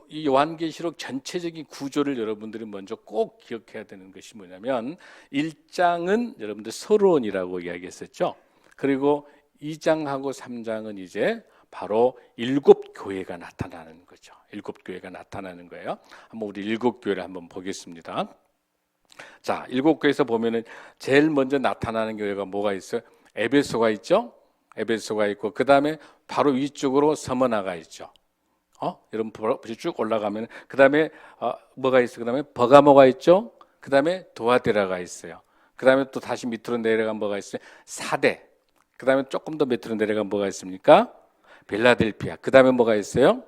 이 요한계시록 전체적인 구조를 여러분들이 먼저 꼭 기억해야 되는 것이 뭐냐면 1장은 여러분들 서론이라고 이야기했었죠. 그리고 2장하고 3장은 이제 바로 7교회가 나타나는 거죠. 7교회가 나타나는 거예요. 한번 우리 7교회를 한번 보겠습니다. 자, 7교회에서 보면은 제일 먼저 나타나는 교회가 뭐가 있어요? 에베소가 있죠. 에베소가 있고 그 다음에 바로 위쪽으로 스무나가 있죠. 여러분 쭉 올라가면 그 다음에 뭐가 있어요? 그 다음에 버가모가 있죠. 그 다음에 도아데라가 있어요. 그 다음에 또 다시 밑으로 내려가면 뭐가 있어요? 사대. 그 다음에 조금 더 밑으로 내려가면 뭐가 있습니까? 빌라델피아. 그 다음에 뭐가 있어요?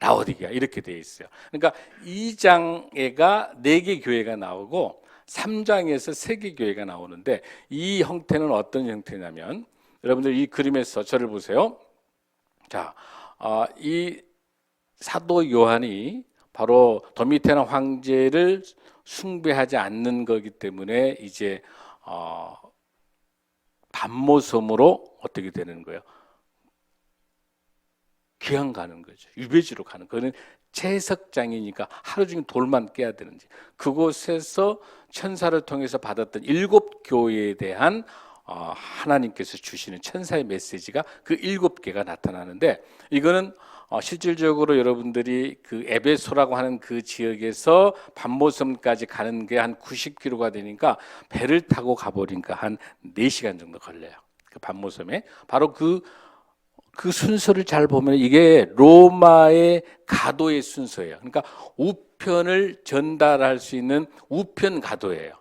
라오디게아. 이렇게 되어 있어요. 그러니까 2장에가 4개 교회가 나오고 3장에서 3개 교회가 나오는데 이 형태는 어떤 형태냐면 여러분들 이 그림에서 저를 보세요. 자, 이 사도 요한이 바로 도미테나 황제를 숭배하지 않는 거기 때문에 이제 반모섬으로 어떻게 되는 거예요? 귀양 가는 거죠. 유배지로 가는 거는 채석장이니까 하루 종일 돌만 깨야 되는지 그곳에서 천사를 통해서 받았던 7교회에 대한 하나님께서 주시는 천사의 메시지가 그 7개가 나타나는데 이거는 실질적으로 여러분들이 그 에베소라고 하는 그 지역에서 반모섬까지 가는 게 한 90km가 되니까 배를 타고 가버리니까 한 4시간 정도 걸려요. 그 반모섬에 바로 그 순서를 잘 보면 이게 로마의 가도의 순서예요. 그러니까 우편을 전달할 수 있는 우편 가도예요.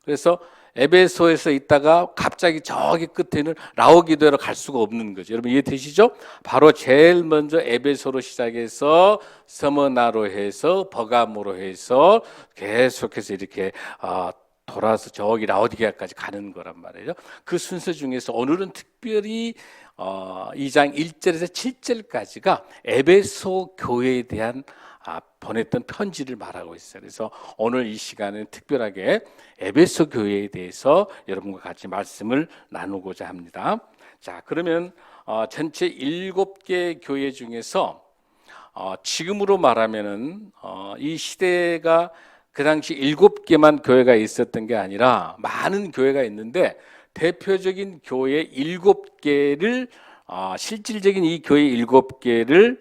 그래서 에베소에서 있다가 갑자기 저기 끝에는 라오디게아로 갈 수가 없는 거죠. 여러분 이해되시죠? 바로 제일 먼저 에베소로 시작해서 스무나로 해서 버가모로 해서 계속해서 이렇게 돌아서 저기 라오디게아까지 가는 거란 말이에요. 그 순서 중에서 오늘은 특별히 2장 1절에서 7절까지가 에베소 교회에 대한 보냈던 편지를 말하고 있어요. 그래서 오늘 이 시간은 특별하게 에베소 교회에 대해서 여러분과 같이 말씀을 나누고자 합니다. 자, 그러면 전체 7개 교회 중에서 지금으로 말하면은 이 시대가 그 당시 7개만 교회가 있었던 게 아니라 많은 교회가 있는데 대표적인 교회 7개를 실질적인 이 교회 7개를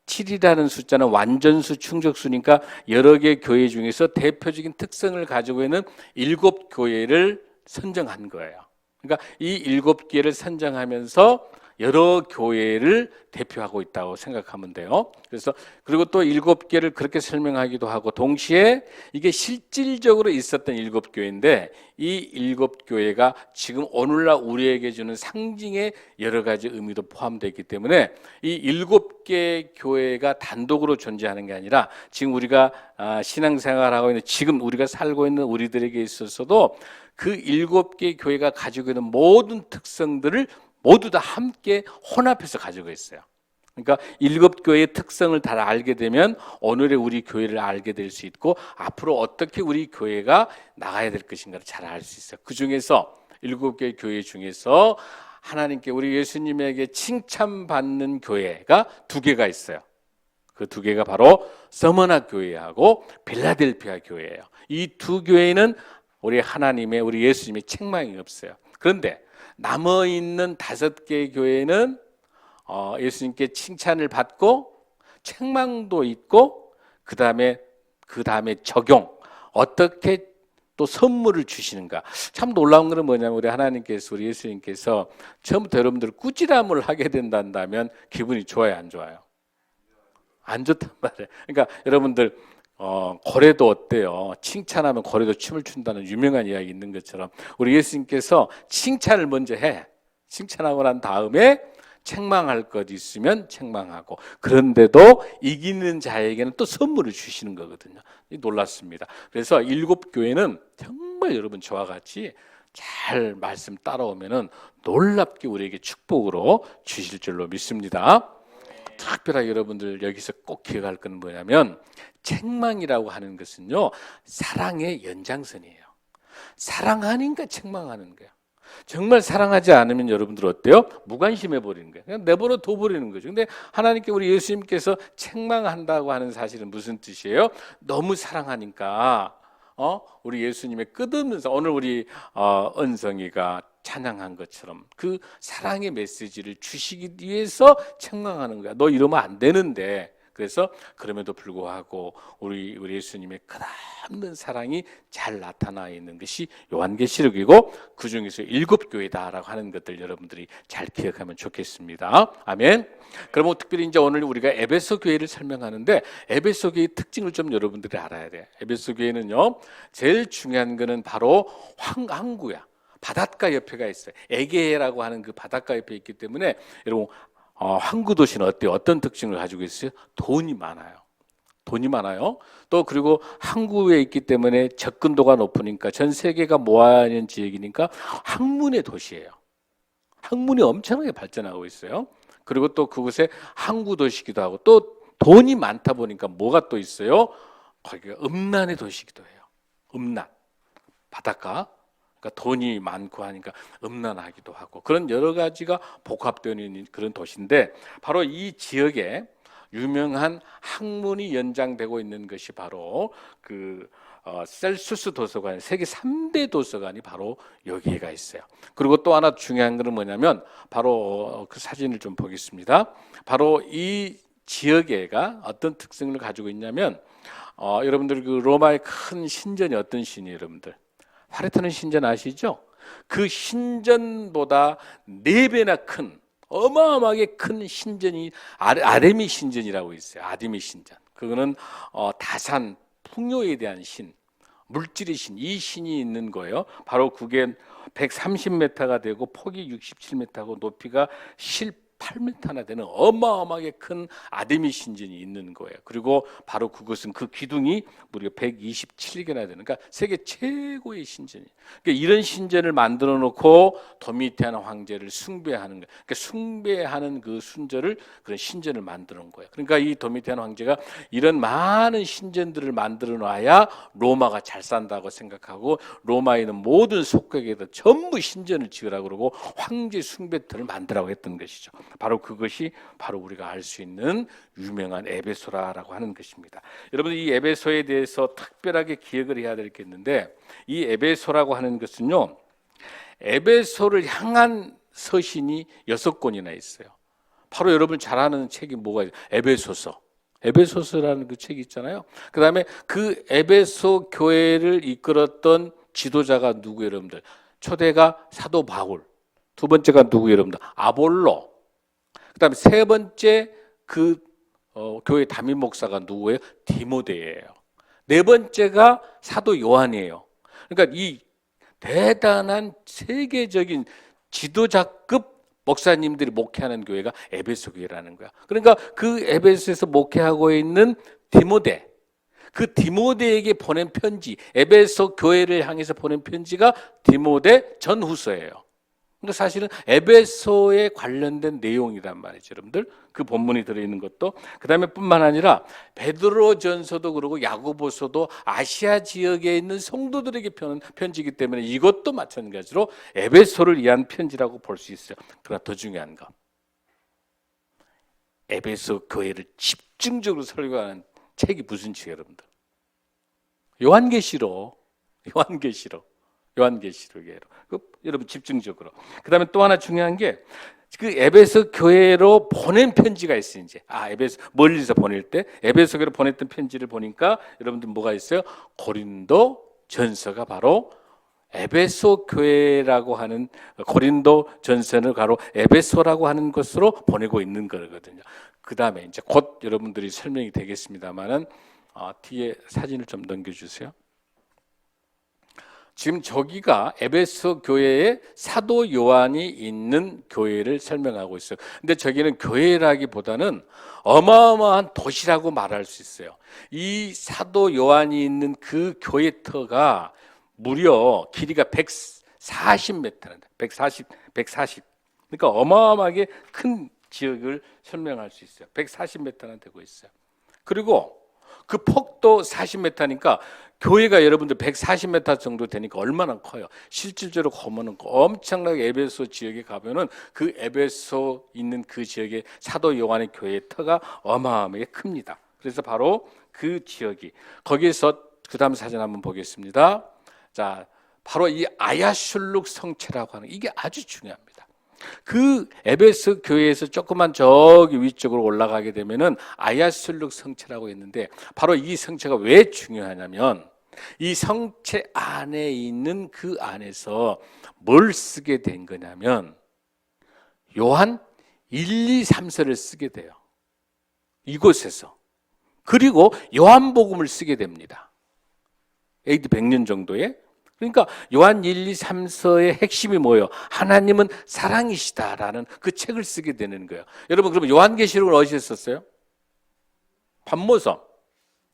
7이라는 숫자는 완전수, 충족수니까 여러 개 교회 중에서 대표적인 특성을 가지고 있는 7교회를 선정한 거예요. 그러니까 이 7개를 선정하면서 여러 교회를 대표하고 있다고 생각하면 돼요. 그래서 그리고 또 7개를 그렇게 설명하기도 하고 동시에 이게 실질적으로 있었던 7교회인데 이 7교회가 지금 오늘날 우리에게 주는 상징의 여러 가지 의미도 포함되어 있기 때문에 이 7개 교회가 단독으로 존재하는 게 아니라 지금 우리가 신앙생활하고 있는 지금 우리가 살고 있는 우리들에게 있어서도 그 7개 교회가 가지고 있는 모든 특성들을 모두 다 함께 혼합해서 가지고 있어요. 그러니까 7교회의 특성을 다 알게 되면 오늘의 우리 교회를 알게 될 수 있고 앞으로 어떻게 우리 교회가 나가야 될 것인가를 잘 알 수 있어요. 그 중에서 7개 교회 중에서 하나님께 우리 예수님에게 칭찬받는 교회가 2개가 있어요. 그 2개가 바로 스무나 교회하고 빌라델피아 교회예요. 이 2교회는 우리 하나님의 우리 예수님의 책망이 없어요. 그런데 남아있는 5개의 교회는 예수님께 칭찬을 받고 책망도 있고 그 다음에 적용 어떻게 또 선물을 주시는가. 참 놀라운 것은 뭐냐면 우리 하나님께서 우리 예수님께서 처음부터 여러분들 꾸지람을 하게 된다면 기분이 좋아요, 안 좋아요? 안 좋단 말이에요. 그러니까 여러분들 고래도 어때요? 칭찬하면 고래도 춤을 춘다는 유명한 이야기 있는 것처럼 우리 예수님께서 칭찬을 먼저 해. 칭찬하고 난 다음에 책망할 것 있으면 책망하고 그런데도 이기는 자에게는 또 선물을 주시는 거거든요. 놀랐습니다. 그래서 7교회는 정말 여러분 저와 같이 잘 말씀 따라오면은 놀랍게 우리에게 축복으로 주실 줄로 믿습니다. 특별하게 여러분들 여기서 꼭 기억할 건 뭐냐면 책망이라고 하는 것은요 사랑의 연장선이에요. 사랑하니까 책망하는 거예요. 정말 사랑하지 않으면 여러분들 어때요? 무관심해 버리는 거예요. 그냥 내버려 둬 버리는 거죠. 근데 하나님께 우리 예수님께서 책망한다고 하는 사실은 무슨 뜻이에요? 너무 사랑하니까 우리 예수님의 끝없는 오늘 우리 은성이가 찬양한 것처럼 그 사랑의 메시지를 주시기 위해서 책망하는 거야. 너 이러면 안 되는데. 그래서 그럼에도 불구하고 우리 예수님의 끝없는 사랑이 잘 나타나 있는 것이 요한계시록이고 그 중에서 7교회다라고 하는 것들 여러분들이 잘 기억하면 좋겠습니다. 아멘. 그러면 특별히 이제 오늘 우리가 에베소 교회를 설명하는데 에베소 교회의 특징을 좀 여러분들이 알아야 돼요. 에베소 교회는요, 제일 중요한 거는 바로 항구야. 바닷가 옆에가 있어요. 에게라고 하는 그 바닷가 옆에 있기 때문에 여러분 항구 도시는 어때요? 어떤 특징을 가지고 있어요? 돈이 많아요. 돈이 많아요. 또 그리고 항구에 있기 때문에 접근도가 높으니까 전 세계가 모아있는 지역이니까 학문의 도시예요. 학문이 엄청나게 발전하고 있어요. 그리고 또 그곳에 항구 도시기도 하고 또 돈이 많다 보니까 뭐가 또 있어요? 거기가 음란의 도시기도 해요. 음란, 바닷가. 그러니까 돈이 많고 하니까 음란하기도 하고 그런 여러 가지가 복합되어 있는 그런 도시인데 바로 이 지역에 유명한 학문이 연장되고 있는 것이 바로 그 셀수스 도서관, 세계 3대 도서관이 바로 여기가 있어요. 그리고 또 하나 중요한 것은 뭐냐면 바로 그 사진을 좀 보겠습니다. 바로 이 지역에가 어떤 특성을 가지고 있냐면 여러분들 그 로마의 큰 신전이 어떤 신이에요, 여러분들? 파레테논 신전 아시죠? 그 신전보다 4배나 큰 어마어마하게 큰 신전이 아데미 신전이라고 있어요. 아데미 신전. 그거는 다산 풍요에 대한 신, 물질의 신, 이 신이 있는 거예요. 바로 그게 130m가 되고 폭이 67m고 높이가 8m나 되는 어마어마하게 큰 아데미 신전이 있는 거예요. 그리고 바로 그것은 그 기둥이 무려 127개나 되는, 그러니까 세계 최고의 신전이에요. 그러니까 이런 신전을 만들어 놓고 도미티안 황제를 숭배하는 거예요. 그러니까 숭배하는 그 순절을 그런 신전을 만들어 놓은 거예요. 그러니까 이 도미티안 황제가 이런 많은 신전들을 만들어 놔야 로마가 잘 산다고 생각하고 로마에 있는 모든 속국에다 전부 신전을 지으라고 그러고 황제 숭배터를 만들라고 했던 것이죠. 바로 그것이 바로 우리가 알 수 있는 유명한 에베소라고 하는 것입니다. 여러분 이 에베소에 대해서 특별하게 기억을 해야 될 게 있는데 이 에베소라고 하는 것은요. 에베소를 향한 서신이 6권이나 있어요. 바로 여러분 잘 아는 책이 뭐가 있어요? 에베소서. 에베소서라는 그 책이 있잖아요. 그다음에 그 에베소 교회를 이끌었던 지도자가 누구예요, 여러분들? 초대가 사도 바울. 두 번째가 누구예요, 여러분들? 아볼로. 그다음에 세 번째 그 교회 담임 목사가 누구예요? 디모데예요. 네 번째가 사도 요한이에요. 그러니까 이 대단한 세계적인 지도자급 목사님들이 목회하는 교회가 에베소 교회라는 거야. 그러니까 그 에베소에서 목회하고 있는 디모데, 그 디모데에게 보낸 편지, 에베소 교회를 향해서 보낸 편지가 디모데 전후서예요. 그러니까 사실은 에베소에 관련된 내용이란 말이죠, 여러분들. 그 본문이 들어있는 것도. 그 다음에 뿐만 아니라 베드로전서도 그러고 야고보서도 아시아 지역에 있는 성도들에게 펴는 편지이기 때문에 이것도 마찬가지로 에베소를 위한 편지라고 볼 수 있어요. 그러나 더 중요한 거, 에베소 교회를 집중적으로 설교하는 책이 무슨 책이에요, 여러분들? 요한계시록. 요한계시록이에요. 여러분 집중적으로. 그다음에 또 하나 중요한 게 그 에베소 교회로 보낸 편지가 있어요. 이제 에베소 멀리서 보낼 때 에베소 교회로 보냈던 편지를 보니까 여러분들 뭐가 있어요? 고린도 전서가 바로 에베소 교회라고 하는 고린도 전서를 바로 에베소라고 하는 것으로 보내고 있는 거거든요. 그다음에 이제 곧 여러분들이 설명이 되겠습니다만은 뒤에 사진을 좀 넘겨주세요. 지금 저기가 에베소 교회에 사도 요한이 있는 교회를 설명하고 있어요. 근데 저기는 교회라기보다는 어마어마한 도시라고 말할 수 있어요. 이 사도 요한이 있는 그 교회터가 무려 길이가 140m인데 140. 그러니까 어마어마하게 큰 지역을 설명할 수 있어요. 140m나 되고 있어요. 그리고 그 폭도 40m니까 교회가 여러분들 140m 정도 되니까 얼마나 커요. 실질적으로 보면은 엄청나게 에베소 지역에 가면은 그 에베소 있는 그 지역의 사도 요한의 교회의 터가 어마어마하게 큽니다. 그래서 바로 그 지역이 거기에서 그 다음 사진 한번 보겠습니다. 자, 바로 이 아야슐룩 성체라고 하는 이게 아주 중요합니다. 그 에베소 교회에서 조금만 저기 위쪽으로 올라가게 되면은 아야슐룩 성체라고 있는데 바로 이 성체가 왜 중요하냐면 이 성체 안에 있는 그 안에서 뭘 쓰게 된 거냐면 요한 1, 2, 3서를 쓰게 돼요. 이곳에서. 그리고 요한복음을 쓰게 됩니다. AD 100년 정도에. 그러니까 요한 1, 2, 3서의 핵심이 뭐예요? 하나님은 사랑이시다라는 그 책을 쓰게 되는 거예요. 여러분 그러면 요한계시록을 어디서 썼어요?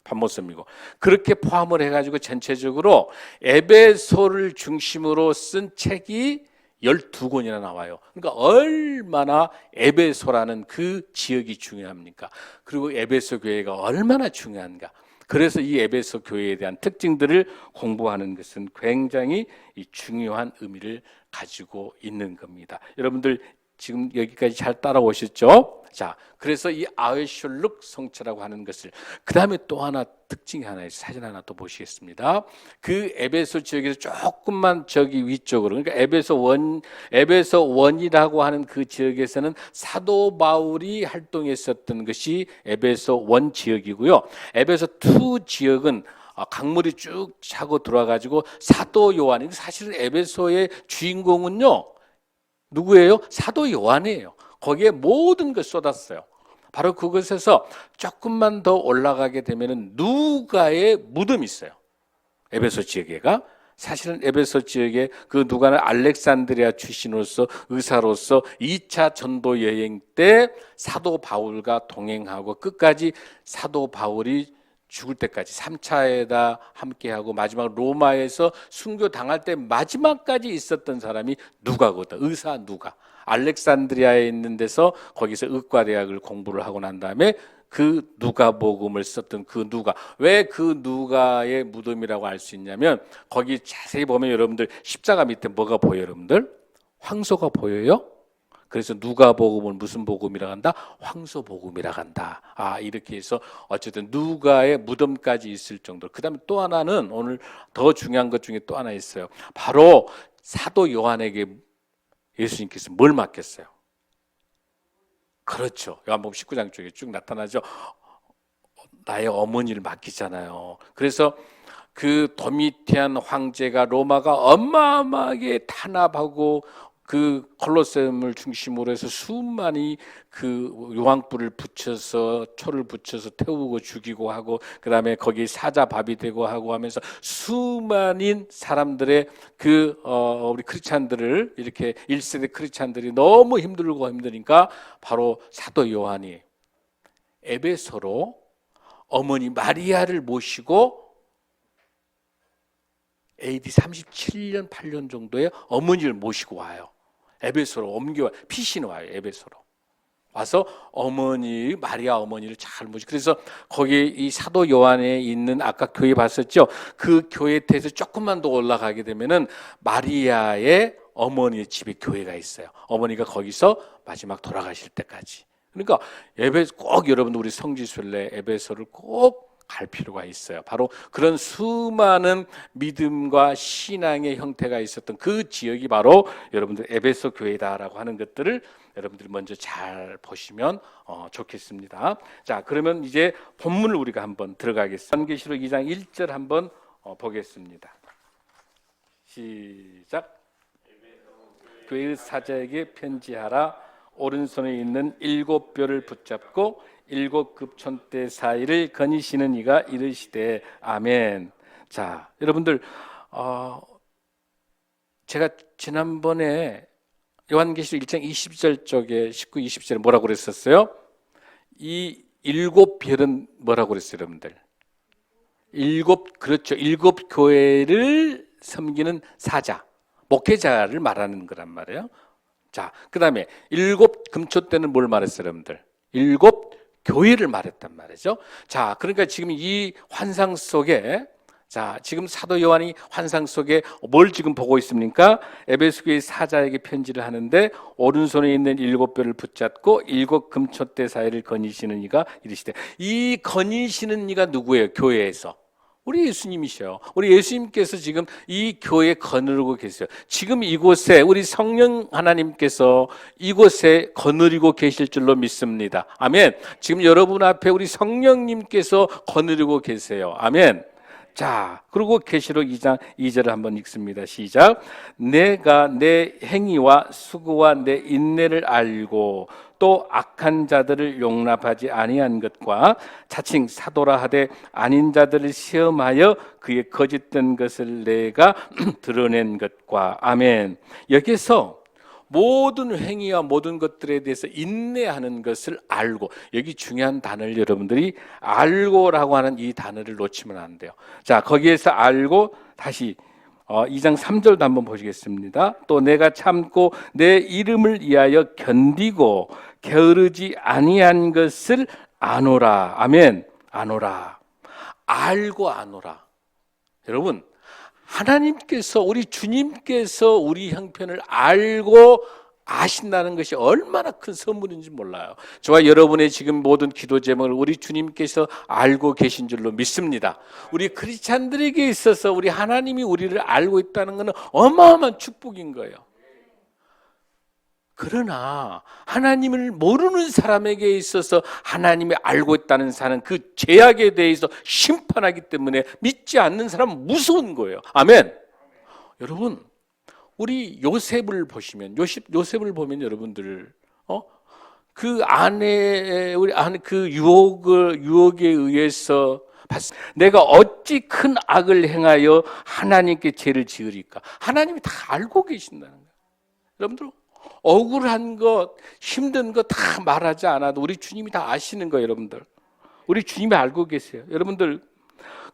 반모섬이고 그렇게 포함을 해가지고 전체적으로 에베소를 중심으로 쓴 책이 12권이나 나와요. 그러니까 얼마나 에베소라는 그 지역이 중요합니까? 그리고 에베소 교회가 얼마나 중요한가? 그래서 이 에베소 교회에 대한 특징들을 공부하는 것은 굉장히 중요한 의미를 가지고 있는 겁니다. 여러분들 지금 여기까지 잘 따라오셨죠? 자, 그래서 이 아야슐룩 성체라고 하는 것을 그 다음에 또 하나 특징이 하나 있어요. 사진 하나 또 보시겠습니다. 그 에베소 지역에서 조금만 저기 위쪽으로 그러니까 에베소 원이라고 하는 그 지역에서는 사도 바울이 활동했었던 것이 에베소 원 지역이고요. 에베소 2 지역은 강물이 쭉 차고 들어와가지고 사도 요한, 사실은 에베소의 주인공은요 누구예요? 사도 요한이에요. 거기에 모든 걸 쏟았어요. 바로 그곳에서 조금만 더 올라가게 되면은 누가의 무덤이 있어요. 에베소 지역에가 사실은 에베소 지역에 그 누가는 알렉산드리아 출신으로서 의사로서 2차 전도 여행 때 사도 바울과 동행하고 끝까지 사도 바울이 죽을 때까지 3차에다 함께하고 마지막 로마에서 순교 당할 때 마지막까지 있었던 사람이 누가거든. 의사 누가. 알렉산드리아에 있는 데서 거기서 의과대학을 공부를 하고 난 다음에 그 누가복음을 썼던 그 누가. 왜 그 누가의 무덤이라고 알 수 있냐면 거기 자세히 보면 여러분들 십자가 밑에 뭐가 보여요, 여러분들? 황소가 보여요? 그래서 누가복음을 무슨 복음이라 한다? 황소복음이라 한다. 이렇게 해서 어쨌든 누가의 무덤까지 있을 정도로. 그다음에 또 하나는 오늘 더 중요한 것 중에 또 하나 있어요. 바로 사도 요한에게 예수님께서 뭘 맡겼어요? 그렇죠. 요한복음 19장 쪽에 쭉 나타나죠. 나의 어머니를 맡기잖아요. 그래서 그 도미티안 황제가 로마가 어마어마하게 탄압하고 그 콜로세움을 중심으로 해서 수많이 그 요한불을 붙여서 초를 붙여서 태우고 죽이고 하고 그다음에 거기 사자밥이 되고 하고 하면서 수많은 사람들의 우리 크리스찬들을 이렇게 1세대 크리스찬들이 너무 힘들니까 바로 사도 요한이 에베소로 어머니 마리아를 모시고 AD 37년 8년 정도에 어머니를 모시고 와요. 에베소로 옮겨와 피신을 와요. 에베소로 와서 어머니 마리아 어머니를 잘 모시고 그래서 거기 이 사도 요한에 있는 아까 교회 봤었죠. 그 교회 태에서 조금만 더 올라가게 되면은 마리아의 어머니의 집에 교회가 있어요. 어머니가 거기서 마지막 돌아가실 때까지. 그러니까 에베소 꼭 여러분들 우리 성지순례 에베소를 꼭 갈 필요가 있어요. 바로 그런 수많은 믿음과 신앙의 형태가 있었던 그 지역이 바로 여러분들 에베소 교회다라고 하는 것들을 여러분들이 먼저 잘 보시면 좋겠습니다. 자, 그러면 이제 본문을 우리가 한번 들어가겠습니다. 요한계시록 2장 1절 한번 보겠습니다. 시작. 교회의 사자에게 편지하라. 오른손에 있는 7뼈를 붙잡고 7 급촌대 사이를 거니시는 이가 이르시되 아멘. 자, 여러분들 제가 지난번에 요한계시록 1장 20절 쪽에 19, 20절에 뭐라고 그랬었어요? 이 7별은 뭐라고 그랬어요, 여러분들? 그렇죠. 7 교회를 섬기는 사자, 목회자를 말하는 거란 말이에요. 자, 그 다음에 7 금초대는 뭘 말했어요, 여러분들? 7 교회를 말했단 말이죠. 자, 그러니까 지금 이 환상 속에, 자, 지금 사도 요한이 환상 속에 뭘 지금 보고 있습니까? 에베소 교회 사자에게 편지를 하는데 오른손에 있는 7뼈를 붙잡고 7 금촛대 사이를 거니시는 이가 이르시되, 이 거니시는 이가 누구예요? 교회에서 우리 예수님이셔요. 우리 예수님께서 지금 이 교회에 거느리고 계세요. 지금 이곳에 우리 성령 하나님께서 이곳에 거느리고 계실 줄로 믿습니다. 아멘. 지금 여러분 앞에 우리 성령님께서 거느리고 계세요. 아멘. 자, 그리고 계시록 2장 2절을 한번 읽습니다. 시작. 내가 내 행위와 수고와 내 인내를 알고 또 악한 자들을 용납하지 아니한 것과 자칭 사도라 하되 아닌 자들을 시험하여 그의 거짓된 것을 내가 드러낸 것과. 아멘. 여기서 모든 행위와 모든 것들에 대해서 인내하는 것을 알고, 여기 중요한 단어를 여러분들이 알고라고 하는 이 단어를 놓치면 안 돼요. 자, 거기에서 알고 다시 2장 3절도 한번 보시겠습니다. 또 내가 참고 내 이름을 위하여 견디고 게으르지 아니한 것을 아노라. 아멘. 아노라. 알고 아노라. 여러분, 하나님께서, 우리 주님께서 우리 형편을 알고 아신다는 것이 얼마나 큰 선물인지 몰라요. 저와 여러분의 지금 모든 기도 제목을 우리 주님께서 알고 계신 줄로 믿습니다. 우리 크리스찬들에게 있어서 우리 하나님이 우리를 알고 있다는 것은 어마어마한 축복인 거예요. 그러나 하나님을 모르는 사람에게 있어서 하나님이 알고 있다는 사는 그 죄악에 대해서 심판하기 때문에 믿지 않는 사람은 무서운 거예요. 아멘. 여러분, 우리 요셉을 보시면, 요셉을 보면 여러분들 그 안에 우리 안에 그 유혹에 의해서 내가 어찌 큰 악을 행하여 하나님께 죄를 지으리까? 하나님이 다 알고 계신다는 거예요. 여러분들, 억울한 것, 힘든 것 다 말하지 않아도 우리 주님이 다 아시는 거예요, 여러분들. 우리 주님이 알고 계세요. 여러분들,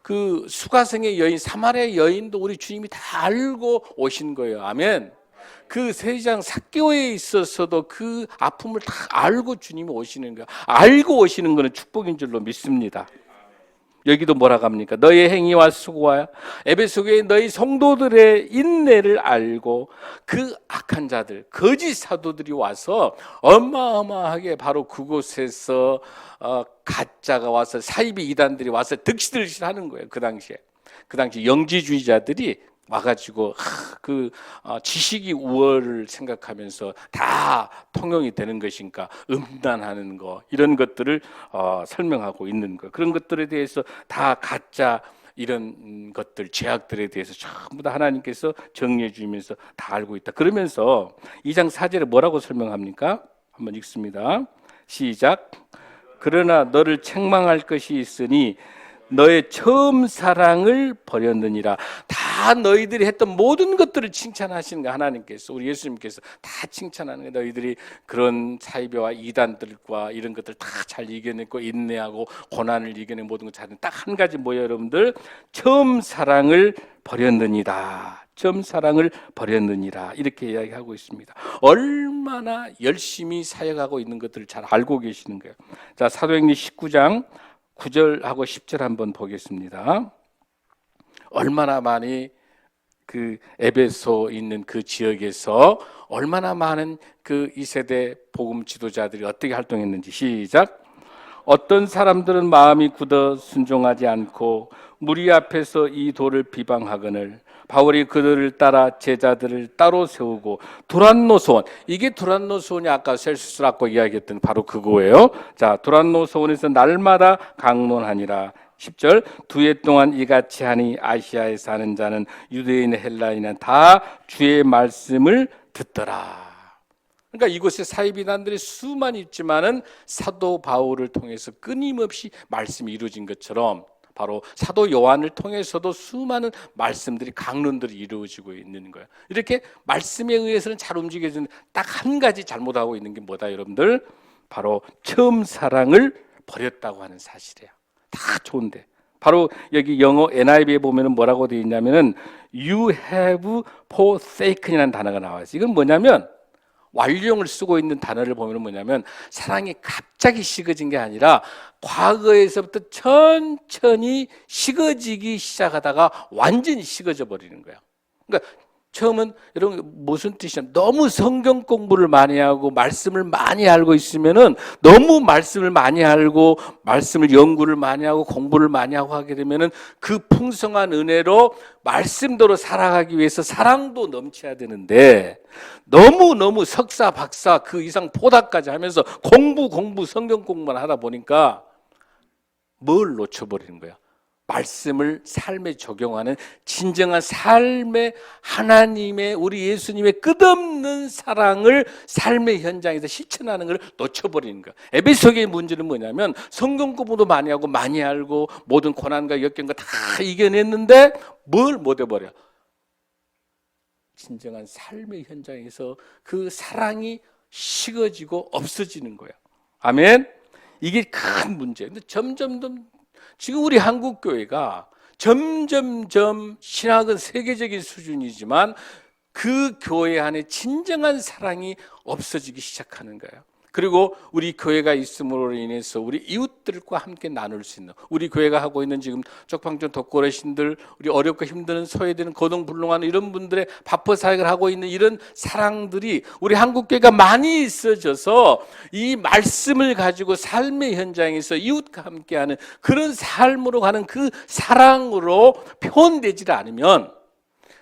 그 수가성의 여인, 사마리아 여인도 우리 주님이 다 알고 오신 거예요. 아멘. 그 세상 삭개오에 있어서도 그 아픔을 다 알고 주님이 오시는 거예요. 알고 오시는 것은 축복인 줄로 믿습니다. 여기도 뭐라고 합니까? 너의 행위와 수고와 에베소 교회 너희 성도들의 인내를 알고 그 악한 자들, 거짓 사도들이 와서 어마어마하게 바로 그곳에서 가짜가 와서 사이비 이단들이 와서 득실득실 하는 거예요. 그 당시 영지주의자들이 와가지고 지식이 우월을 생각하면서 다 통용이 되는 것인가, 음란하는 거, 이런 것들을 설명하고 있는 거. 그런 것들에 대해서 다 가짜 이런 것들, 죄악들에 대해서 전부 다 하나님께서 정리해 주면서 다 알고 있다. 그러면서 2장 4절에 뭐라고 설명합니까? 한번 읽습니다. 시작. 그러나 너를 책망할 것이 있으니 너의 처음 사랑을 버렸느니라. 다 너희들이 했던 모든 것들을 칭찬하시는 거야. 하나님께서, 우리 예수님께서 다 칭찬하는 거야. 너희들이 그런 사이비와 이단들과 이런 것들 다 잘 이겨냈고 인내하고 고난을 이겨낸 모든 것 잘은 딱 한 가지 뭐예요, 여러분들? 처음 사랑을 버렸느니라. 처음 사랑을 버렸느니라. 이렇게 이야기하고 있습니다. 얼마나 열심히 사역하고 있는 것들을 잘 알고 계시는 거예요. 자, 사도행전 19장 9절하고 10절 한번 보겠습니다. 얼마나 많이 그 에베소 있는 그 지역에서 얼마나 많은 그 2세대 복음 지도자들이 어떻게 활동했는지. 시작. 어떤 사람들은 마음이 굳어 순종하지 않고 무리 앞에서 이 도를 비방하거늘 바울이 그들을 따라 제자들을 따로 세우고 두란노 소원, 이게 두란노 소원이 아까 셀수스라고 이야기했던 바로 그거예요. 자, 두란노 소원에서 날마다 강론하니라. 10절. 2해 동안 이같이 하니 아시아에 사는 자는 유대인 헬라인은 다 주의 말씀을 듣더라. 그러니까 이곳에 사이비단들이 수많이 있지만은 사도 바울을 통해서 끊임없이 말씀이 이루어진 것처럼 바로 사도 요한을 통해서도 수많은 말씀들이, 강론들이 이루어지고 있는 거예요. 이렇게 말씀에 의해서는 잘 움직여지는, 딱 한 가지 잘못하고 있는 게 뭐다, 여러분들? 바로 처음 사랑을 버렸다고 하는 사실이에요. 다 좋은데 바로 여기 영어 NIV에 보면은 뭐라고 되어 있냐면은 You have forsaken이라는 단어가 나와요. 이건 뭐냐면 완료형을 쓰고 있는 단어를 보면 뭐냐면 사랑이 갑자기 식어진 게 아니라 과거에서부터 천천히 식어지기 시작하다가 완전히 식어져 버리는 거야. 그러니까 처음은 여러분 무슨 뜻이냐면 너무 성경 공부를 많이 하고 말씀을 많이 알고 있으면은 너무 말씀을 많이 알고 말씀을 연구를 많이 하고 공부를 많이 하고 하게 되면은 그 풍성한 은혜로 말씀대로 살아가기 위해서 사랑도 넘쳐야 되는데 너무 석사 박사 그 이상 포닥까지 하면서 공부 성경 공부만 하다 보니까 뭘 놓쳐버리는 거야? 말씀을 삶에 적용하는 진정한 삶의 하나님의 우리 예수님의 끝없는 사랑을 삶의 현장에서 실천하는 걸 놓쳐버리는 거야. 에베소서의 문제는 뭐냐면 성경 공부도 많이 하고 많이 알고 모든 고난과 역경과 다 이겨냈는데 뭘 못 해버려? 진정한 삶의 현장에서 그 사랑이 식어지고 없어지는 거야. 아멘. 이게 큰 문제예요. 근데 점점 지금 우리 한국 교회가 점점점 신학은 세계적인 수준이지만 그 교회 안에 진정한 사랑이 없어지기 시작하는 거예요. 그리고 우리 교회가 있음으로 인해서 우리 이웃들과 함께 나눌 수 있는 우리 교회가 하고 있는 지금 쪽방촌 독거레신들 우리 어렵고 힘드는 소외되는 고동불능한 이런 분들의 바퍼 사역을 하고 있는 이런 사랑들이 우리 한국 교회가 많이 있어져서 이 말씀을 가지고 삶의 현장에서 이웃과 함께하는 그런 삶으로 가는 그 사랑으로 표현되지 않으면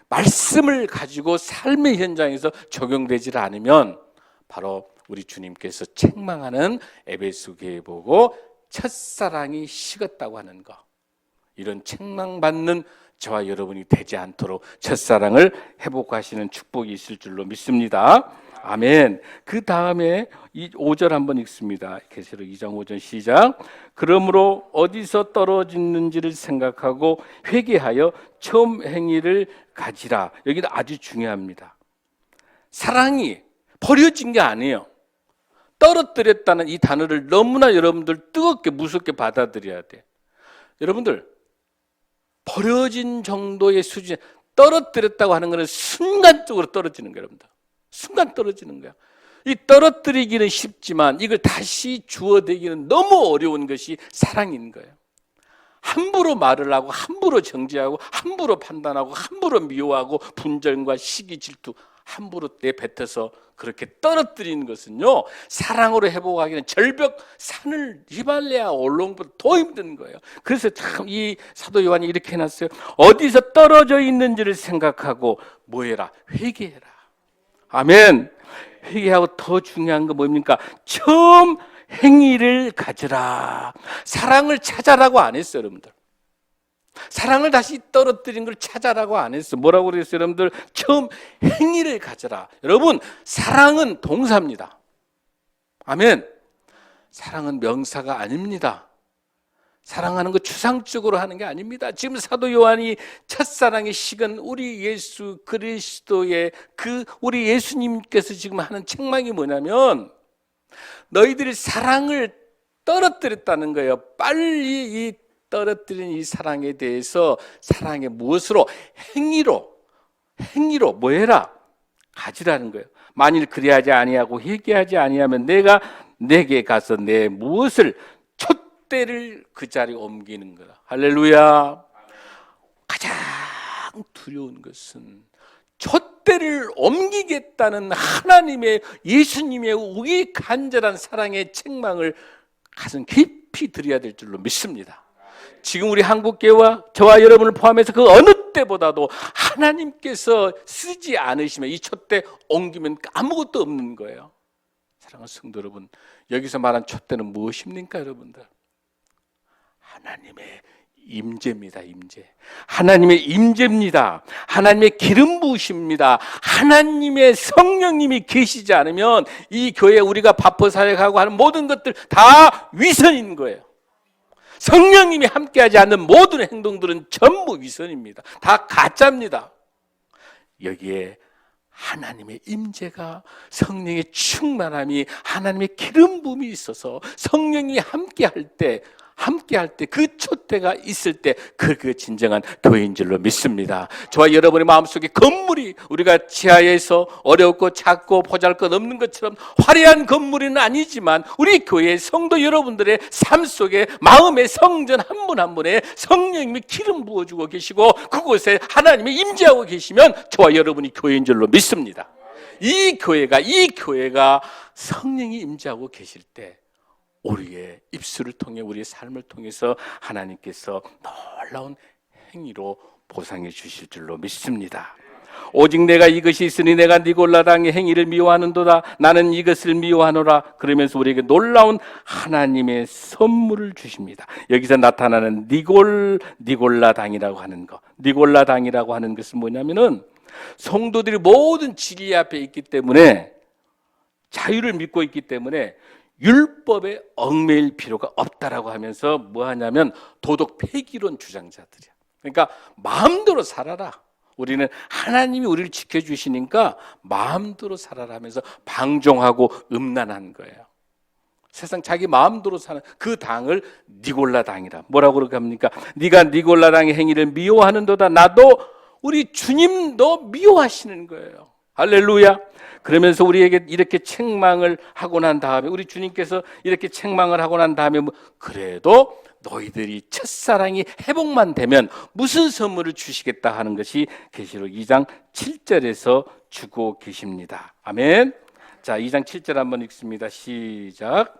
말씀을 가지고 삶의 현장에서 적용되지 않으면 바로 우리 주님께서 책망하는 에베소 교회 보고 첫사랑이 식었다고 하는 거, 이런 책망받는 저와 여러분이 되지 않도록 첫사랑을 회복하시는 축복이 있을 줄로 믿습니다. 아멘. 그 다음에 5절 한번 읽습니다. 계시록 2장 5절 시작. 그러므로 어디서 떨어졌는지를 생각하고 회개하여 처음 행위를 가지라. 여기도 아주 중요합니다. 사랑이 버려진 게 아니에요. 떨어뜨렸다는 이 단어를 너무나 여러분들 뜨겁게 무섭게 받아들여야 돼. 여러분들 버려진 정도의 수준에 떨어뜨렸다고 하는 것은 순간적으로 떨어지는 거예요. 여러분들 순간 떨어지는 거야. 이 떨어뜨리기는 쉽지만 이걸 다시 주워대기는 너무 어려운 것이 사랑인 거예요. 함부로 말을 하고 함부로 정죄하고 함부로 판단하고 함부로 미워하고 분절과 시기 질투 함부로 내뱉어서 그렇게 떨어뜨리는 것은요, 사랑으로 회복하기는 절벽 산을 히말라야 올라오기보다 더 힘든 거예요. 그래서 참 이 사도 요한이 이렇게 해놨어요. 어디서 떨어져 있는지를 생각하고 뭐해라? 회개해라. 아멘. 회개하고 더 중요한 건 뭡니까? 처음 행위를 가져라. 사랑을 찾아라고 안 했어요, 여러분들. 사랑을 다시 떨어뜨린 걸 찾아라고 안 했어. 뭐라고 그랬어요, 여러분들? 처음 행위를 가져라. 여러분, 사랑은 동사입니다. 아멘. 사랑은 명사가 아닙니다. 사랑하는 거 추상적으로 하는 게 아닙니다. 지금 사도 요한이 첫사랑이 식은 우리 예수 그리스도의 그 우리 예수님께서 지금 하는 책망이 뭐냐면 너희들이 사랑을 떨어뜨렸다는 거예요. 빨리 이 떨어뜨린 이 사랑에 대해서 사랑의 무엇으로? 행위로 뭐 해라? 가지라는 거예요. 만일 그리하지 아니하고 회개하지 아니하면 내가 내게 가서 내 무엇을 촛대를 그 자리에 옮기는 거다. 할렐루야. 가장 두려운 것은 촛대를 옮기겠다는 하나님의 예수님의 우리 간절한 사랑의 책망을 가슴 깊이 드려야 될 줄로 믿습니다. 지금 우리 한국교회와 저와 여러분을 포함해서 그 어느 때보다도 하나님께서 쓰지 않으시면 이 촛대 옮기면 아무것도 없는 거예요. 사랑하는 성도 여러분, 여기서 말한 촛대는 무엇입니까, 여러분들? 하나님의 임재입니다. 임재. 하나님의 임재입니다. 하나님의 기름 부으십니다. 하나님의 성령님이 계시지 않으면 이 교회 우리가 바퍼 사역하고 하는 모든 것들 다 위선인 거예요. 성령님이 함께하지 않는 모든 행동들은 전부 위선입니다. 다 가짜입니다. 여기에 하나님의 임재가, 성령의 충만함이, 하나님의 기름 부음이 있어서 성령이 함께할 때 그 촛대 척대가 있을 때 그게 진정한 교회인 줄로 믿습니다. 저와 여러분의 마음속에 건물이 우리가 지하에서 어렵고 작고 보잘것없는 것처럼 화려한 건물은 아니지만 우리 교회 성도 여러분들의 삶 속에 마음의 성전 한 분 한 분에 성령님이 기름 부어주고 계시고 그곳에 하나님이 임재하고 계시면 저와 여러분이 교회인 줄로 믿습니다. 이 교회가 성령이 임재하고 계실 때 우리의 입술을 통해 우리의 삶을 통해서 하나님께서 놀라운 행위로 보상해 주실 줄로 믿습니다. 오직 내가 이것이 있으니 내가 니골라당의 행위를 미워하는도다. 나는 이것을 미워하노라. 그러면서 우리에게 놀라운 하나님의 선물을 주십니다. 여기서 나타나는 니골라당이라고 하는 것. 니골라당이라고 하는 것은 뭐냐면은 성도들이 모든 진리 앞에 있기 때문에 자유를 믿고 있기 때문에 율법에 얽매일 필요가 없다라고 하면서 뭐 하냐면 도덕 폐기론 주장자들이야. 그러니까 마음대로 살아라. 우리는 하나님이 우리를 지켜주시니까 마음대로 살아라 하면서 방종하고 음란한 거예요. 세상 자기 마음대로 사는 그 당을 니골라 당이라. 뭐라고 그렇게 합니까? 네가 니골라 당의 행위를 미워하는도다. 나도 우리 주님도 미워하시는 거예요. 할렐루야. 그러면서 우리에게 이렇게 책망을 하고 난 다음에 우리 주님께서 이렇게 책망을 하고 난 다음에 그래도 너희들이 첫사랑이 회복만 되면 무슨 선물을 주시겠다 하는 것이 계시록 2장 7절에서 주고 계십니다. 아멘. 자, 2장 7절 한번 읽습니다. 시작.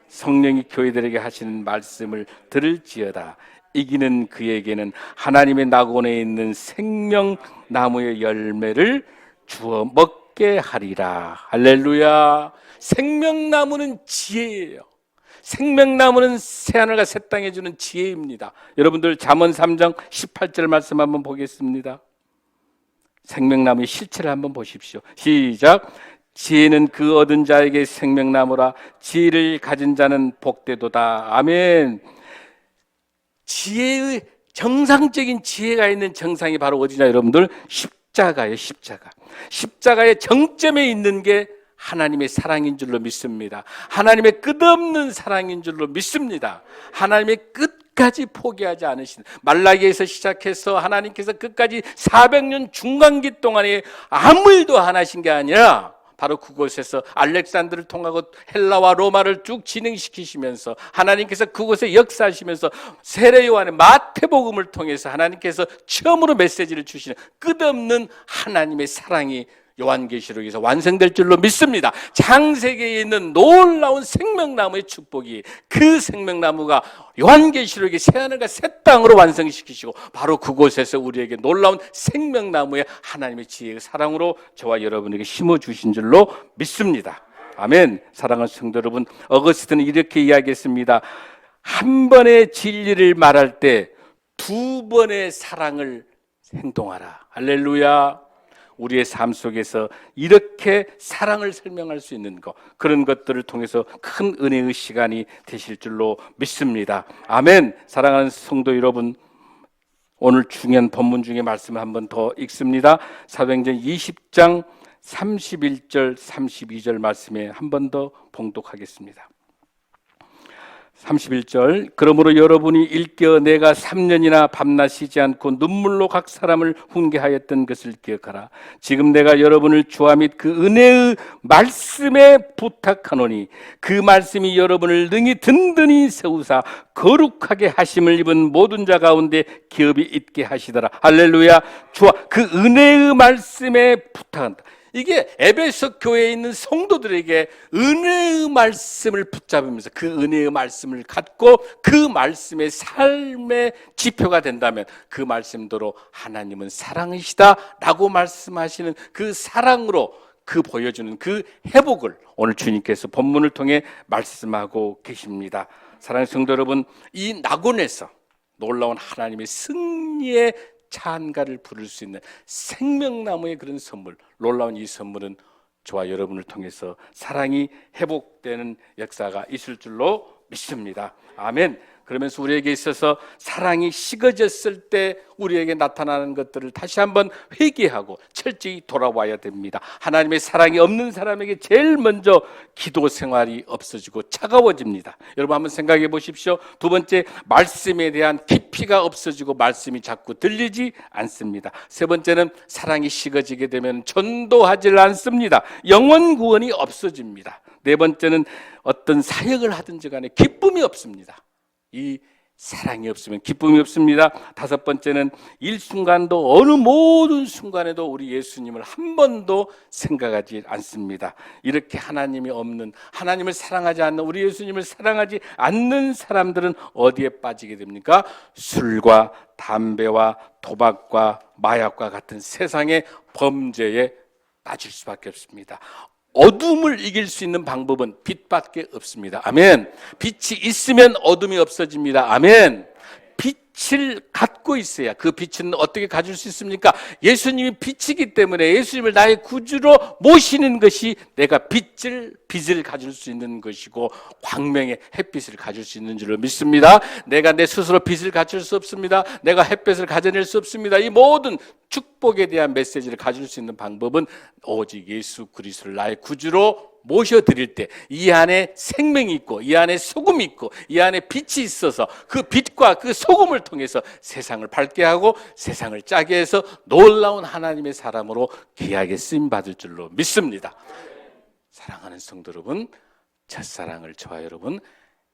성령이 교회들에게 하시는 말씀을 들을지어다. 이기는 그에게는 하나님의 낙원에 있는 생명나무의 열매를 주어 먹게 하리라. 할렐루야. 생명나무는 지혜예요. 생명나무는 새하늘과 새 땅에 주는 지혜입니다. 여러분들 잠언 3장 18절 말씀 한번 보겠습니다. 생명나무의 실체를 한번 보십시오. 시작. 지혜는 그 얻은 자에게 생명나무라. 지혜를 가진 자는 복되도다. 아멘. 지혜의 정상적인 지혜가 있는 정상이 바로 어디냐 여러분들? 십자가예요. 십자가의 정점에 있는 게 하나님의 사랑인 줄로 믿습니다. 하나님의 끝없는 사랑인 줄로 믿습니다. 하나님의 끝까지 포기하지 않으신 말라기에서 시작해서 하나님께서 끝까지 400년 중간기 동안에 아무 일도 안 하신 게 아니라 바로 그곳에서 알렉산드를 통하고 헬라와 로마를 쭉 진행시키시면서 하나님께서 그곳에 역사하시면서 세례 요한의 마태복음을 통해서 하나님께서 처음으로 메시지를 주시는 끝없는 하나님의 사랑이 요한계시록에서 완성될 줄로 믿습니다. 창세기에 있는 놀라운 생명나무의 축복이 그 생명나무가 요한계시록의 새하늘과 새 땅으로 완성시키시고 바로 그곳에서 우리에게 놀라운 생명나무의 하나님의 지혜의 사랑으로 저와 여러분에게 심어주신 줄로 믿습니다. 아멘. 사랑하는 성도 여러분, 어거스틴은 이렇게 이야기했습니다. 한 번의 진리를 말할 때 두 번의 사랑을 행동하라. 할렐루야. 우리의 삶 속에서 이렇게 사랑을 설명할 수 있는 것, 그런 것들을 통해서 큰 은혜의 시간이 되실 줄로 믿습니다. 아멘. 사랑하는 성도 여러분, 오늘 중요한 본문 중에 말씀을 한 번 더 읽습니다. 사도행전 20장 31절 32절 말씀에 한 번 더 봉독하겠습니다. 31절. 그러므로 여러분이 일깨어 내가 3년이나 밤낮 쉬지 않고 눈물로 각 사람을 훈계하였던 것을 기억하라. 지금 내가 여러분을 주와 및 그 은혜의 말씀에 부탁하노니 그 말씀이 여러분을 능히 든든히 세우사 거룩하게 하심을 입은 모든 자 가운데 기업이 있게 하시더라. 할렐루야. 주와 그 은혜의 말씀에 부탁한다. 이게 에베소 교회에 있는 성도들에게 은혜의 말씀을 붙잡으면서 그 은혜의 말씀을 갖고 그 말씀의 삶의 지표가 된다면 그 말씀대로 하나님은 사랑이시다라고 말씀하시는 그 사랑으로 그 보여주는 그 회복을 오늘 주님께서 본문을 통해 말씀하고 계십니다. 사랑하는 성도 여러분, 이 낙원에서 놀라운 하나님의 승리의 찬가를 부를 수 있는 생명나무의 그런 선물, 놀라운 이 선물은 저와 여러분을 통해서 사랑이 회복되는 역사가 있을 줄로 믿습니다. 아멘. 그러면서 우리에게 있어서 사랑이 식어졌을 때 우리에게 나타나는 것들을 다시 한번 회개하고 철저히 돌아와야 됩니다. 하나님의 사랑이 없는 사람에게 제일 먼저 기도 생활이 없어지고 차가워집니다. 여러분 한번 생각해 보십시오. 두 번째, 말씀에 대한 깊이가 없어지고 말씀이 자꾸 들리지 않습니다. 세 번째는 사랑이 식어지게 되면 전도하지 않습니다. 영혼 구원이 없어집니다. 네 번째는 어떤 사역을 하든지 간에 기쁨이 없습니다. 이 사랑이 없으면 기쁨이 없습니다. 다섯 번째는 일순간도 어느 모든 순간에도 우리 예수님을 한 번도 생각하지 않습니다. 이렇게 하나님이 없는, 하나님을 사랑하지 않는, 우리 예수님을 사랑하지 않는 사람들은 어디에 빠지게 됩니까? 술과 담배와 도박과 마약과 같은 세상의 범죄에 빠질 수밖에 없습니다. 어둠을 이길 수 있는 방법은 빛밖에 없습니다. 아멘. 빛이 있으면 어둠이 없어집니다. 아멘. 빛을 갖고 있어야, 그 빛은 어떻게 가질 수 있습니까? 예수님이 빛이기 때문에 예수님을 나의 구주로 모시는 것이 내가 빛을 가질 수 있는 것이고 광명의 햇빛을 가질 수 있는 줄로 믿습니다. 내가 내 스스로 빛을 가질 수 없습니다. 내가 햇빛을 가져낼 수 없습니다. 이 모든 축복에 대한 메시지를 가질 수 있는 방법은 오직 예수 그리스도를 나의 구주로 모셔드릴 때 이 안에 생명이 있고 이 안에 소금이 있고 이 안에 빛이 있어서 그 빛과 그 소금을 통해서 세상을 밝게 하고 세상을 짜게 해서 놀라운 하나님의 사람으로 귀하게 쓰임받을 줄로 믿습니다. 사랑하는 성도 여러분, 첫사랑을 저와 여러분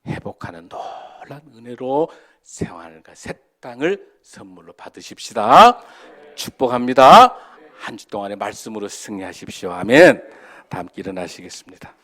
회복하는 놀라운 은혜로 생활과 새 땅을 선물로 받으십시다. 축복합니다. 한 주 동안의 말씀으로 승리하십시오. 아멘. 다 함께 일어나시겠습니다.